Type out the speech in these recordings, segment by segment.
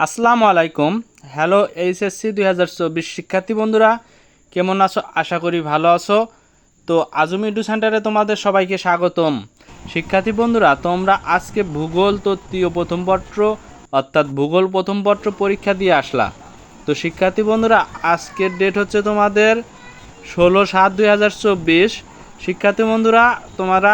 আসসালামু আলাইকুম। Hello HSC 2024 শিক্ষার্থী বন্ধুরা, কেমন আছো? আশা করি ভালো আছো। তো আজম এডু সেন্টারে তোমাদের সবাইকে স্বাগতম। শিক্ষার্থী বন্ধুরা, তোমরা আজকে ভূগোল তৃতীয় প্রথম পত্র অর্থাৎ ভূগোল প্রথম পত্র পরীক্ষা দিয়ে আসলা। তো শিক্ষার্থী বন্ধুরা, আজকের ডেট হচ্ছে তোমাদের 16/7/2024। শিক্ষার্থী বন্ধুরা, তোমরা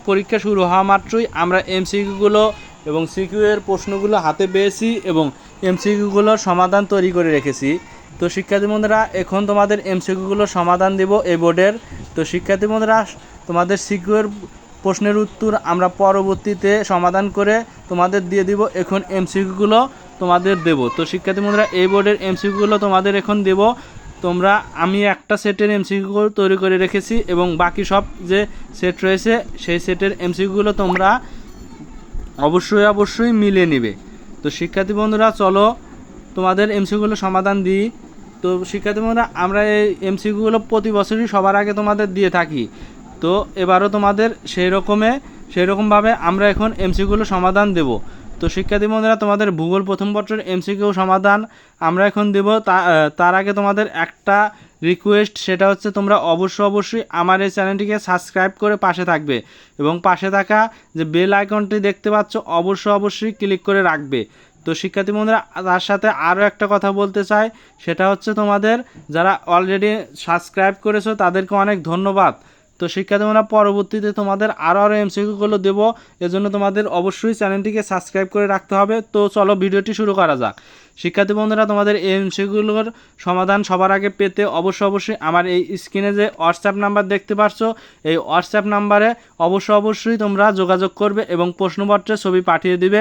পরীক্ষা শুরু হওয়া মাত্রই আমরা এমসিকিউগুলো এবং সিকিউ এর প্রশ্নগুলো হাতে পেয়েছি এবং এমসিকিউগুলোর সমাধান তৈরি করে রেখেছি। তো শিক্ষার্থী বন্ধুরা, এখন তোমাদের এমসিকিউগুলোর সমাধান দেব এই বোর্ডের। তো শিক্ষার্থী বন্ধুরা, তোমাদের সিকিউ এর প্রশ্নের উত্তর আমরা পরবর্তীতে সমাধান করে তোমাদের দিয়ে দিব। এখন এমসিকিউগুলো তোমাদের দেব। তো শিক্ষার্থী বন্ধুরা, এই বোর্ডের এমসিকিউগুলো তোমাদের এখন দেব। আমি একটা সেটের এমসিকিউ তৈরি করে রেখেছি এবং বাকি সব যে সেট রয়েছে সেই সেটের এমসিকিউগুলো তোমরা অবশ্যই মিলিয়ে নেবে। তো শিক্ষার্থী বন্ধুরা, চলো তোমাদের এমসিকিউগুলো সমাধান দিই। তো শিক্ষার্থী বন্ধুরা, আমরা এই এমসিকিউগুলো প্রতি বছরই সবার আগে তোমাদের দিয়ে থাকি। তো এবারও তোমাদের সেইরকমভাবে আমরা এখন এমসিকিউগুলো সমাধান দেব। তো শিক্ষার্থী বন্ধুরা, তোমাদের ভূগোল প্রথম পত্রের এমসিকিউ সমাধান আমরা এখন দেব। তার আগে তোমাদের একটা রিকোয়েস্ট, সেটা হচ্ছে তোমরা অবশ্যই আমার এই চ্যানেলটিকে সাবস্ক্রাইব করে পাশে থাকবে এবং পাশে থাকা যে বেল আইকনটি দেখতে পাচ্ছ অবশ্যই ক্লিক করে রাখবে। তো শিক্ষার্থী বন্ধুরা, তার সাথে আরও একটা কথা বলতে চাই, সেটা হচ্ছে তোমাদের যারা অলরেডি সাবস্ক্রাইব করেছো তাদেরকে অনেক ধন্যবাদ। তো শিক্ষার্থী বন্ধুরা, পরবর্তীতে তোমাদের আরও এমসিকিউগুলো দেবো, এজন্য তোমাদের অবশ্যই চ্যানেলটিকে সাবস্ক্রাইব করে রাখতে হবে। তো চলো ভিডিওটি শুরু করা যাক। শিক্ষার্থী বন্ধুরা, তোমাদের এই এমসিকিউগুলোর সমাধান সবার আগে পেতে অবশ্যই আমার এই স্ক্রিনে যে হোয়াটসঅ্যাপ নাম্বার দেখতে পাচ্ছ, এই হোয়াটসঅ্যাপ নাম্বারে অবশ্যই তোমরা যোগাযোগ করবে এবং প্রশ্নপত্রের ছবি পাঠিয়ে দিবে।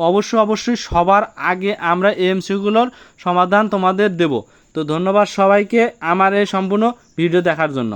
অবশ্যই সবার আগে আমরা এই এমসিকিউগুলোর সমাধান তোমাদের দেব। তো ধন্যবাদ সবাইকে আমার এই সম্পূর্ণ ভিডিও দেখার জন্য।